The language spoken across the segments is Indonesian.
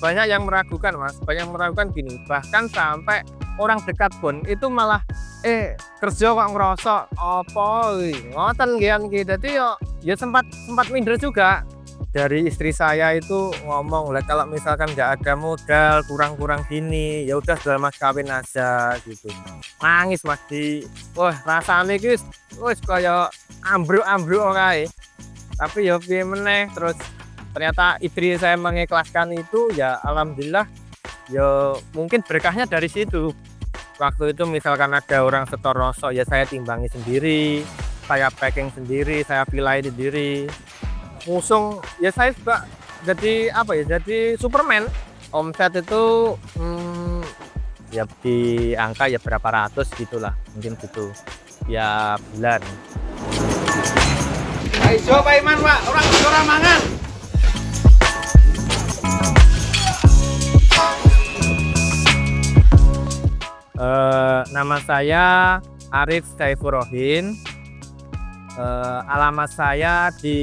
Banyak yang meragukan Mas, banyak yang meragukan gini, bahkan sampai orang dekat pun itu malah, kerja kok ngerosok, apa ngoten nggih ki. Dadi ya sempat sempat minder juga. Dari istri saya itu ngomong, "Lah kalau misalkan nggak ada modal, kurang-kurang gini, ya udah jual mas kawin aja," gitu. Nangis Mas wah rasane iki wis kaya ambruk-ambruk kae. Tapi ya piye meneh, terus ternyata istri saya mengikhlaskan itu, ya alhamdulillah, ya mungkin berkahnya dari situ. Waktu itu misalkan ada orang setor rosok, ya saya timbangi sendiri, saya packing sendiri, saya pilih sendiri. Ngusung ya saya juga jadi apa ya, jadi Superman. Omset itu ya di angka ya berapa ratus gitulah, mungkin gitu. Ya bulan. Ayo Pak Iman, Pak. Orang mangan. Nama saya Arif Saifurohin. Alamat saya di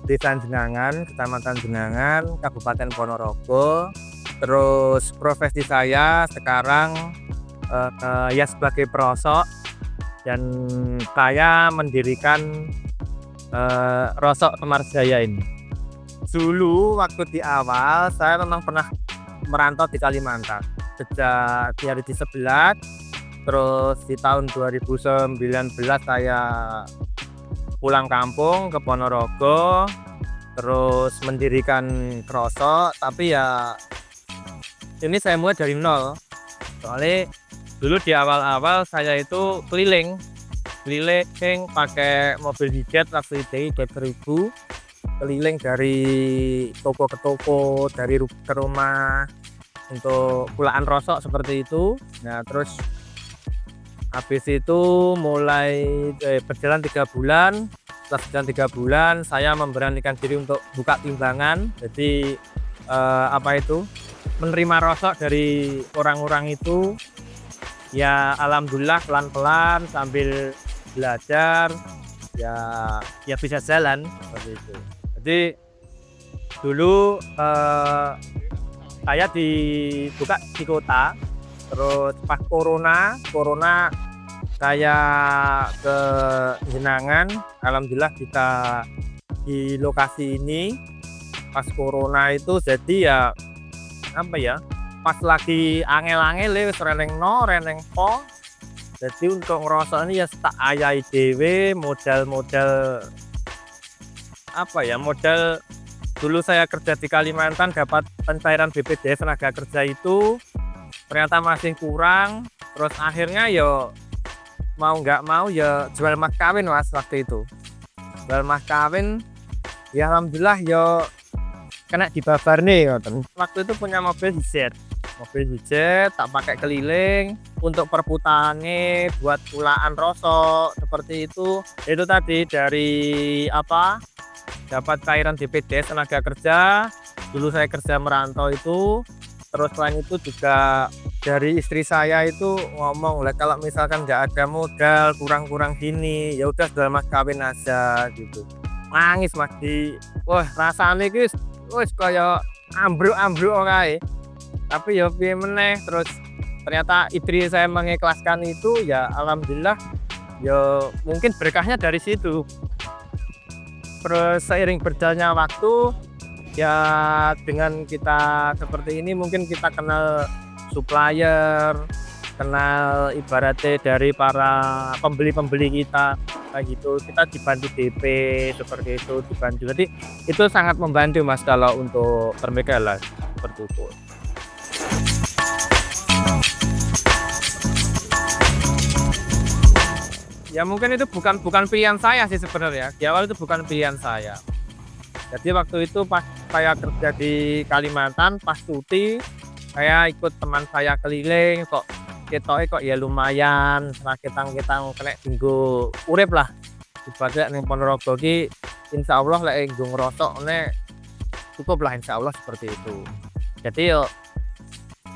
Desa Jenangan, Kecamatan Jenangan, Kabupaten Ponorogo. Terus profesi saya sekarang ya sebagai perosok, dan saya mendirikan Rosok Kemarsjaya ini. Dulu waktu di awal saya memang pernah merantau di Kalimantan sejak dari di Sebelat. Terus di tahun 2019 saya pulang kampung ke Ponorogo, terus mendirikan Rosok. Tapi ya ini saya mulai dari nol, soalnya dulu di awal-awal saya itu keliling pakai mobil hijet waktu itu, hijet 1000, keliling dari toko ke toko, dari ke rumah untuk pulaan rosok seperti itu. Nah terus habis itu mulai berjalan 3 bulan. Setelah berjalan 3 bulan saya memberanikan diri untuk buka timbangan. Jadi menerima rosok dari orang-orang itu. Ya alhamdulillah pelan-pelan sambil belajar ya bisa jalan seperti itu. Jadi dulu saya dibuka di kota, terus pas corona saya ke Jenangan, alhamdulillah kita di lokasi ini pas corona itu. Jadi ya apa ya, pas lagi angel-angel wis reneng po. Jadi untuk ngerosok ini ya tak ayai dhewe, modal dulu saya kerja di Kalimantan, dapat pencairan BPJS tenaga kerja itu ternyata masih kurang. Terus akhirnya ya mau nggak mau ya jual mas kawin Mas. Waktu itu jual mas kawin, ya alhamdulillah ya kena dibabar nih. Waktu itu punya mobil hijet tak pakai keliling untuk perputarannya buat pulaan rosok seperti itu. Itu tadi dari dapat cairan BPJS tenaga kerja. Dulu saya kerja merantau itu. Terus selain itu juga dari istri saya itu ngomong, "Lah kalau misalkan nggak ada modal, kurang-kurang gini, ya udah jual mas kawin aja," gitu. Nangis Mas wah rasane iki wis kaya ambruk-ambruk kae. Tapi ya piye meneh, terus ternyata istri saya mengikhlaskan itu, ya alhamdulillah, ya mungkin berkahnya dari situ. Terus seiring berjalannya waktu, ya dengan kita seperti ini mungkin kita kenal supplier, kenal ibaratnya dari para pembeli-pembeli kita kayak gitu. Kita dibantu DP seperti itu, dibantu. Jadi itu sangat membantu Mas kalau untuk permikiran seperti itu. Ya mungkin itu bukan pilihan saya sih sebenarnya. Di awal itu bukan pilihan saya. Jadi waktu itu pas saya kerja di Kalimantan, pas cuti, saya ikut teman saya keliling, kok ya lumayan, raketang-ketang kena dinggo urip lah. Ibadah ning Ponorogo ki insyaallah lek nggo ngrosok cukup lah insyaallah seperti itu. Jadi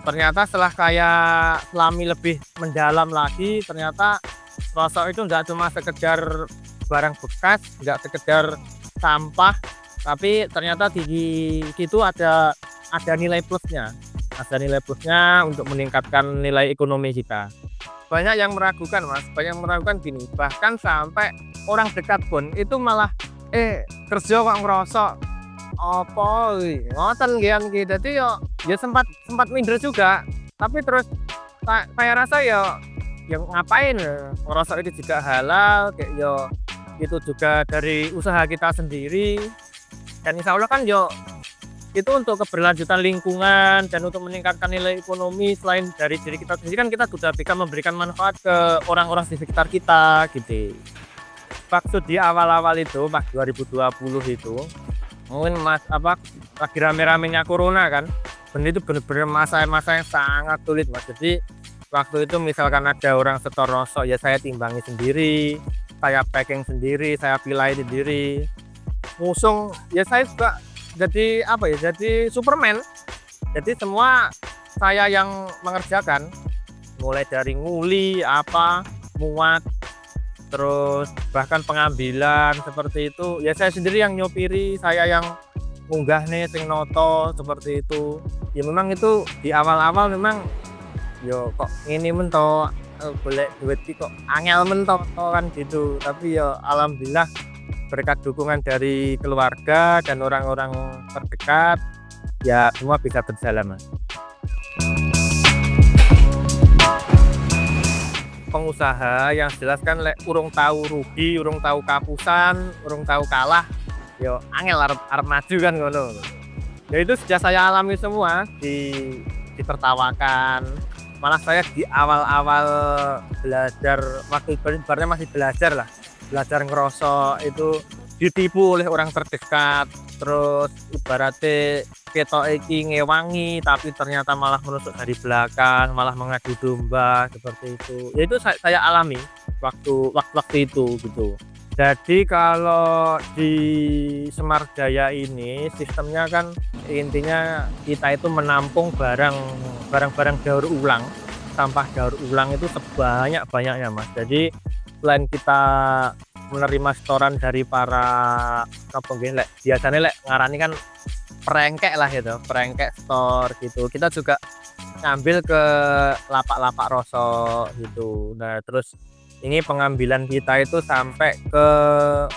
ternyata setelah kayak selami lebih mendalam lagi, ternyata rosok itu enggak cuma sekedar barang bekas, enggak sekedar sampah, tapi ternyata di situ ada nilai plusnya. Ada nilai plusnya untuk meningkatkan nilai ekonomi kita. Banyak yang meragukan, Mas, banyak yang meragukan gini, bahkan sampai orang dekat pun itu malah, kerja kok ngerosok, apa ngoten nggih ki. Dadi ya sempat minder juga, tapi terus saya rasa ya ngapain ya, ngerosok itu juga halal, kayak itu juga dari usaha kita sendiri, dan insya Allah kan itu untuk keberlanjutan lingkungan dan untuk meningkatkan nilai ekonomi. Selain dari diri kita sendiri kan kita juga bisa memberikan manfaat ke orang-orang di sekitar kita gitu. Waktu di awal-awal itu pas 2020 itu mungkin lagi rame-ramenya corona kan, itu bener-bener masa-masa yang sangat sulit, Mas. Jadi waktu itu misalkan ada orang setor rosok, ya saya timbangi sendiri, saya packing sendiri, saya pilih sendiri. Ngusung ya saya juga jadi jadi Superman. Jadi semua saya yang mengerjakan, mulai dari nguli muat, terus bahkan pengambilan seperti itu ya saya sendiri yang nyopiri, saya yang munggah nih sing noto seperti itu. Ya memang itu di awal-awal memang kok ini mentok golek duit kok angel mentok kan gitu, tapi alhamdulillah berkat dukungan dari keluarga dan orang-orang terdekat ya semua bisa berjalan, Mas. Pengusaha yang jelas kan urung tahu rugi, urung tahu kapusan, urung tahu kalah, angel arep maju kan ngono. Ya itu sudah saya alami semua, ditertawakan. Malah saya di awal-awal belajar, waktu ibaratnya masih belajar ngerosok itu ditipu oleh orang terdekat, terus ibaratnya ketok iki ngewangi tapi ternyata malah menusuk dari belakang, malah mengadu domba seperti itu. Ya itu saya alami waktu itu gitu. Jadi kalau di Semar Jaya ini sistemnya kan intinya kita itu menampung barang-barang daur ulang, sampah daur ulang itu sebanyak-banyaknya, Mas. Jadi selain kita menerima setoran dari para biasanya ngarani kan perengkek lah gitu, perengkek store gitu, kita juga ngambil ke lapak-lapak rosok gitu. Nah terus ini pengambilan kita itu sampai ke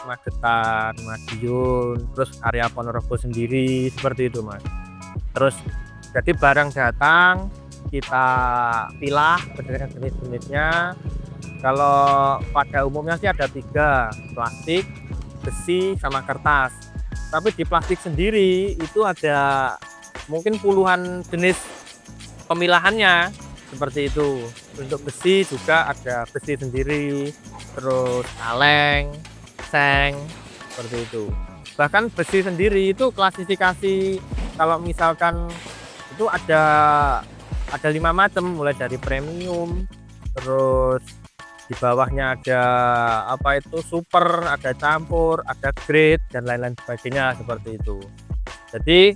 Magetan, Madiun, terus area Ponorogo sendiri seperti itu, Mas. Terus jadi barang datang kita pilah berdasarkan jenis-jenisnya. Kalau pada umumnya sih ada 3, plastik, besi, sama kertas. Tapi di plastik sendiri itu ada mungkin puluhan jenis pemilahannya seperti itu. Untuk besi juga ada besi sendiri, terus kaleng, seng, seperti itu. Bahkan besi sendiri itu klasifikasi, kalau misalkan itu ada 5 macam, mulai dari premium, terus di bawahnya ada super, ada campur, ada grade dan lain-lain sebagainya seperti itu. Jadi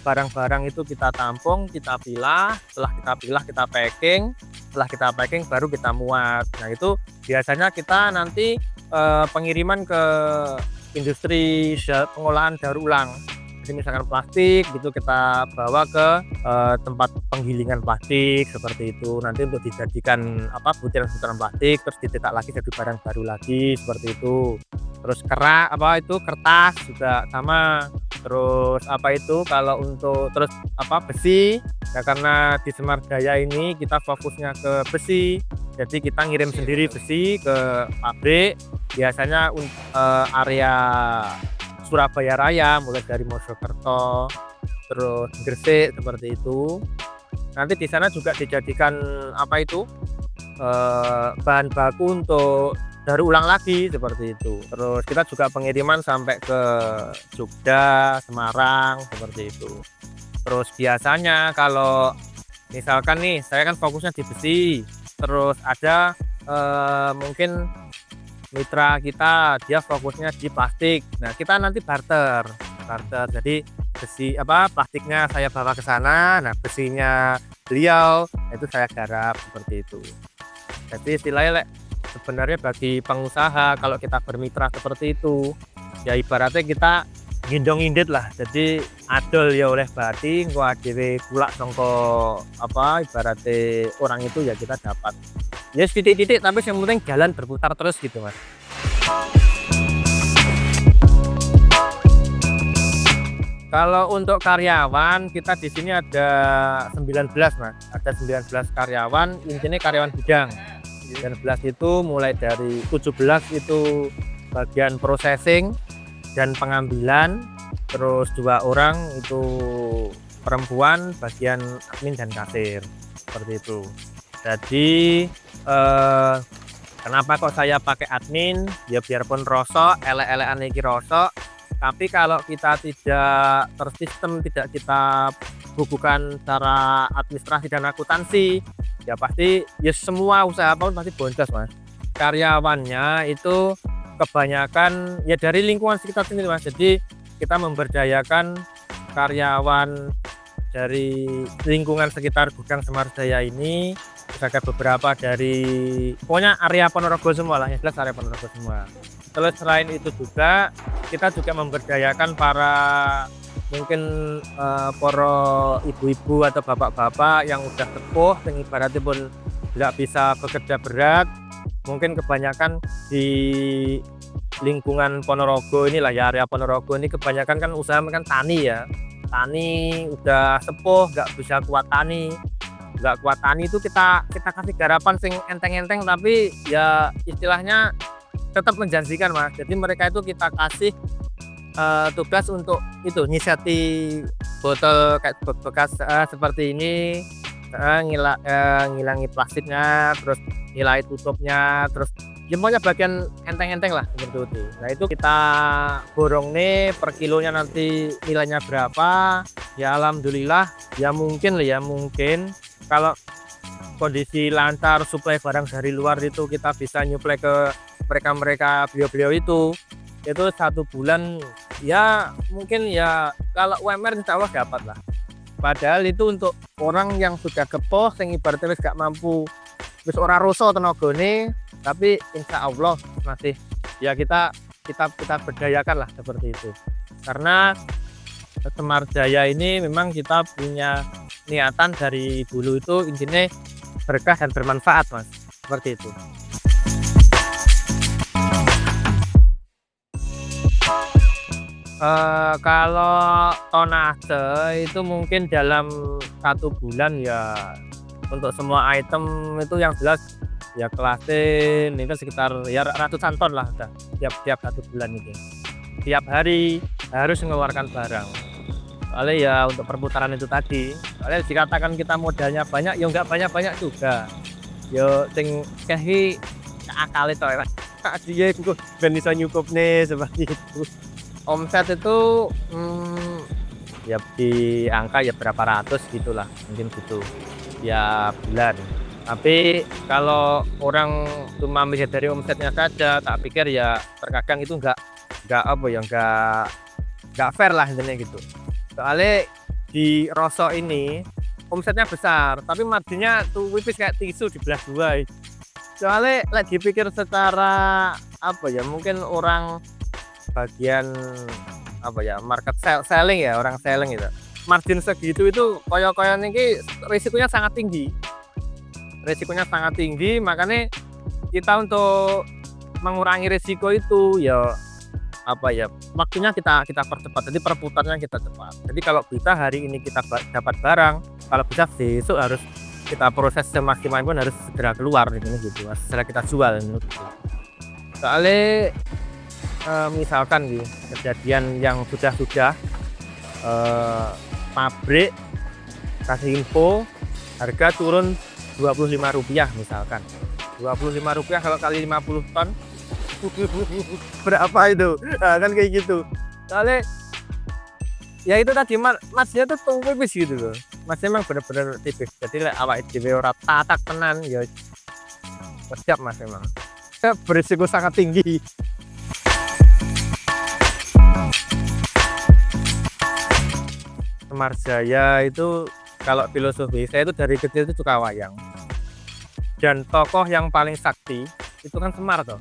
barang-barang itu kita tampung, kita pilah, setelah kita pilah kita packing, setelah kita packing baru kita muat. Nah itu biasanya kita nanti pengiriman ke industri pengolahan daur ulang. Jadi misalkan plastik gitu kita bawa ke tempat penggilingan plastik seperti itu, nanti untuk dijadikan butiran-butiran plastik, terus dicetak lagi jadi barang baru lagi seperti itu. Terus kertas juga sama. Terus kalau untuk besi, nah karena di Semar Jaya ini kita fokusnya ke besi, jadi kita ngirim sendiri besi ke pabrik, biasanya area Surabaya Raya, mulai dari Mojokerto, terus Gresik seperti itu. Nanti di sana juga dijadikan bahan baku untuk daur ulang lagi seperti itu. Terus kita juga pengiriman sampai ke Jogja, Semarang seperti itu. Terus biasanya kalau misalkan nih saya kan fokusnya di besi, terus ada mungkin mitra kita dia fokusnya di plastik. Nah kita nanti barter. Jadi besi plastiknya saya bawa ke sana, nah besinya beliau itu saya garap seperti itu. Jadi istilahnya sebenarnya bagi pengusaha kalau kita bermitra seperti itu Ya ibaratnya kita gendong indit lah, jadi adol ya oleh bati engko adewe kulak sangka apa ibaratnya orang itu ya kita dapat. Ya titik-titik tapi yang penting jalan berputar terus gitu Mas. Kalau untuk karyawan kita di sini ada 19 Mas, ada 19 karyawan, intinya karyawan bidang. 19 itu mulai dari 17 itu bagian processing dan pengambilan, terus 2 orang itu perempuan bagian admin dan kasir, seperti itu. Jadi kenapa kok saya pakai admin? Ya biarpun rosok, elek-elekan iki rosok, tapi kalau kita tidak tersistem, tidak kita bukukan secara administrasi dan akuntansi, ya pasti ya semua usaha apapun pasti boncos Mas. Karyawannya itu kebanyakan ya dari lingkungan sekitar sini Mas. Jadi kita memberdayakan karyawan dari lingkungan sekitar Gudang Semardaya ini. Ada beberapa dari pokoknya area Ponorogo semua lah, yang jelas area Ponorogo semua. Terus selain itu juga kita juga memberdayakan para mungkin para ibu-ibu atau bapak-bapak yang udah sepuh yang ibaratnya pun tidak bisa bekerja berat, mungkin kebanyakan di lingkungan Ponorogo inilah ya, area Ponorogo ini kebanyakan kan usaha kan tani ya, tani udah sepuh nggak bisa kuat tani, itu kita kasih garapan sing enteng-enteng tapi ya istilahnya tetap menjanjikan Mas. Jadi mereka itu kita kasih tugas untuk itu nyisati botol kayak bekas seperti ini, ngilangi plastiknya, terus nilai tutupnya, terus semuanya bagian enteng-enteng lah seperti itu. Nah itu kita borong nih per kilonya nanti nilainya berapa. Ya alhamdulillah ya mungkin kalau kondisi lancar suplai barang dari luar itu kita bisa nyuplai ke mereka beliau itu 1 bulan ya mungkin ya kalau UMR insya Allah dapat lah. Padahal itu untuk orang yang sudah kepoh yang ibaratnya gak mampu wis ora roso tenagane, tapi insya Allah masih ya kita berdayakan lah seperti itu. Karena Semardaya ini memang kita punya niatan dari dulu itu intinya berkah dan bermanfaat Mas, seperti itu. Kalau tonase itu mungkin dalam 1 bulan ya untuk semua item itu yang jelas ya kelasin itu sekitar ya ratusan ton lah udah tiap 1 bulan itu. Tiap hari harus mengeluarkan barang. Soalnya ya untuk perputaran itu tadi, soalnya dikatakan kita modalnya banyak, ya enggak banyak-banyak juga. Yo sing kayak akal itu ya. Dia itu ben iso nyukupne seperti itu. Omset itu ya di angka ya berapa ratus gitulah, mungkin gitu. Ya bulan. Tapi kalau orang cuma melihat dari omsetnya saja, tak pikir ya terkadang itu enggak fair lah intinya gitu. Soalnya di Rosok ini omsetnya besar tapi marginnya tuh wipis kayak tisu dibelah 2. Soalnya dipikir secara mungkin orang bagian market selling ya, orang selling gitu, margin segitu itu koyo-koyo ini risikonya sangat tinggi, makanya kita untuk mengurangi risiko itu ya waktunya kita percepat, jadi perputarannya kita cepat. Jadi kalau bisa hari ini kita dapat barang, kalau bisa besok harus kita proses semaksimal pun harus segera keluar gitu setelah kita jual gitu. Soalnya misalkan gitu kejadian yang sudah pabrik kasih info harga turun Rp25 misalkan, Rp25 kalau kali 50 ton berapa itu? Nah, kan kayak gitu. Soalnya ya itu tadi masnya tuh tipis gitu loh. Masnya memang bener-bener tipis. Jadi awak dhewe ora tatak tenan ya siap Mas memang. Berisiko sangat tinggi. Semardaya itu kalau filosofi saya itu dari kecil itu suka wayang. Dan tokoh yang paling sakti itu kan Semar toh.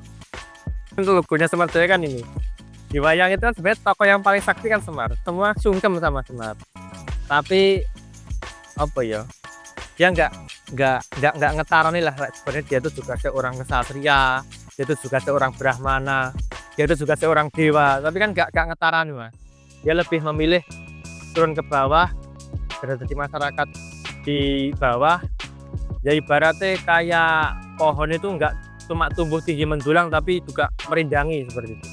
Itu logonya Semardaya kan ini. Di wayang itu kan sebenarnya tokoh yang paling sakti kan Semar. Semua sungkem sama Semar. Tapi apa ya? Dia nggak ngetaroni lah. Sebenarnya dia itu juga seorang kesatria, dia itu juga seorang brahmana, dia itu juga seorang dewa. Tapi kan nggak ngetarani mas. Dia lebih memilih turun ke bawah, berada di masyarakat di bawah. Ya ibaratnya kayak pohon itu nggak cuma tumbuh tinggi mendulang, tapi juga merindangi seperti itu.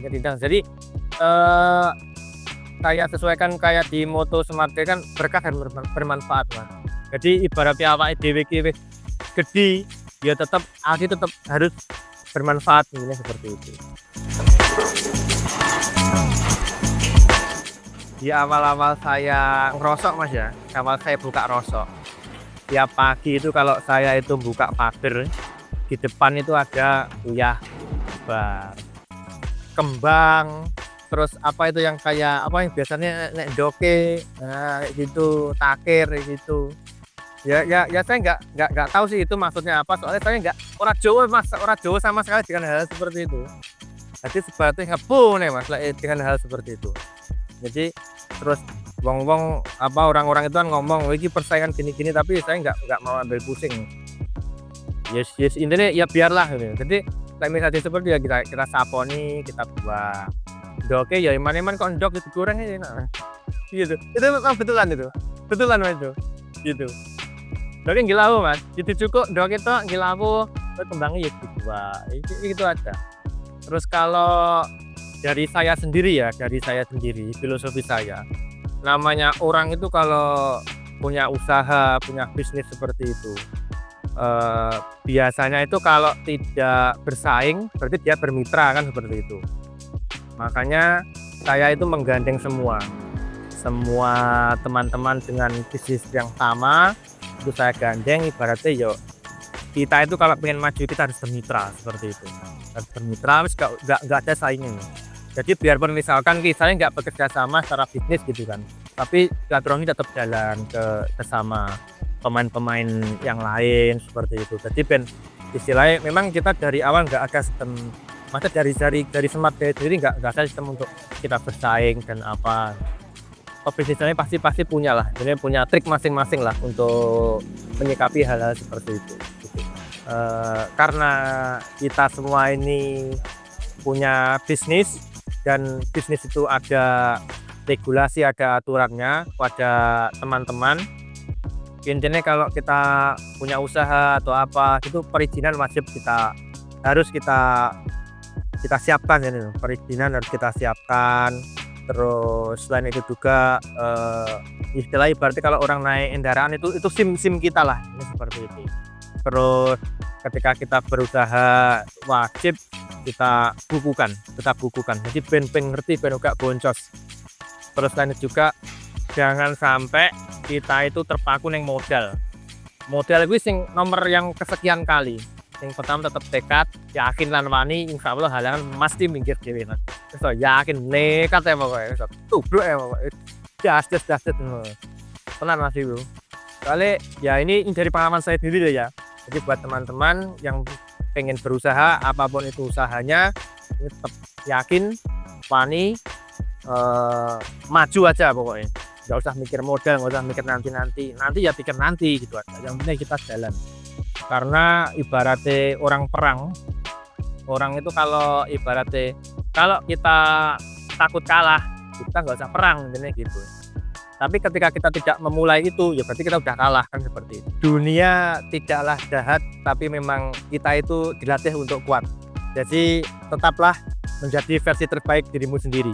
Rindang. Jadi kayak sesuaikan kayak di moto Semar kan berkah dan bermanfaat mas. Jadi ibaratnya awake dhewe iki wis gedhi ya tetap harus bermanfaat ini seperti itu. Di awal-awal saya ngerosok mas ya, awal saya buka rosok. Tiap pagi itu kalau saya itu buka pagar, di depan itu ada uyah, kembang, terus apa itu yang kayak apa yang biasanya nek doke, nah kayak gitu, takir kayak gitu. Ya saya nggak tahu sih itu maksudnya apa, soalnya saya nggak orang Jawa sama sekali dengan hal seperti itu. Jadi seperti ngebun ya mas dengan hal seperti itu. Jadi terus wong apa orang-orang itu kan ngomong lagi persaingan gini-gini, tapi saya nggak mau ambil pusing. Yes intinya ya biarlah gitu. Jadi misalnya seperti ya kita saponi, kita buang. Doke ya iman kok ndok itu kurang aja nah. Gitu. Itu memang betulan mas itu. Gitu. Doke ngilawu mas, gitu cukup doke itu ngilawu, kembangnya ya dibuang. Itu aja. Terus kalau dari saya sendiri filosofi saya, namanya orang itu kalau punya usaha, punya bisnis seperti itu, biasanya itu kalau tidak bersaing berarti dia bermitra kan seperti itu. Makanya saya itu menggandeng semua teman-teman dengan bisnis yang sama itu saya gandeng. Ibaratnya yo kita itu kalau pengen maju kita harus bermitra seperti itu, harus bermitra, nggak ada saingnya. Jadi biarpun misalkan saya nggak bekerja sama secara bisnis gitu kan, tapi silaturahmi tetap jalan ke sama pemain-pemain yang lain seperti itu. Jadi istilahnya memang kita dari awal nggak ada sistem, masa dari Semar sendiri nggak ada sistem untuk kita bersaing dan apa. Bisnisnya pasti punya lah, jadi punya trik masing-masing lah untuk menyikapi hal-hal seperti itu. Gitu. Karena kita semua ini punya bisnis dan bisnis itu ada regulasi, ada aturannya pada teman-teman. Intinya kalau kita punya usaha atau apa itu perizinan wajib harus kita siapkan ya, perizinan harus kita siapkan. Terus selain itu juga istilahnya berarti kalau orang naik kendaraan itu SIM kita lah, ini seperti itu. Terus ketika kita berusaha wajib kita bukukan, jadi ben ngerti, ben gak boncos. Terus selain itu juga jangan sampai kita itu terpaku neng modal itu sing nomor yang kesekian kali. Yang pertama tetap tekad, yakin lan wani, insya Allah halangan mesti minggir dhewe mas. Terus yakin nekat ya pokoknya, tubruk ya pokoknya, das. Tenan mas itu. Soalnya ya ini dari pengalaman saya sendiri ya. Jadi buat teman-teman yang pengen berusaha apapun itu usahanya, ini tetap yakin, wani, maju aja pokoknya. Nggak usah mikir modal, nggak usah mikir nanti ya pikir nanti gitu aja. Yang penting kita jalan. Karena ibaratnya orang perang, orang itu kalau ibaratnya kalau kita takut kalah, kita nggak usah perang gitu. Tapi ketika kita tidak memulai itu, ya berarti kita udah kalah kan seperti itu. Dunia tidaklah jahat, tapi memang kita itu dilatih untuk kuat. Jadi tetaplah menjadi versi terbaik dirimu sendiri.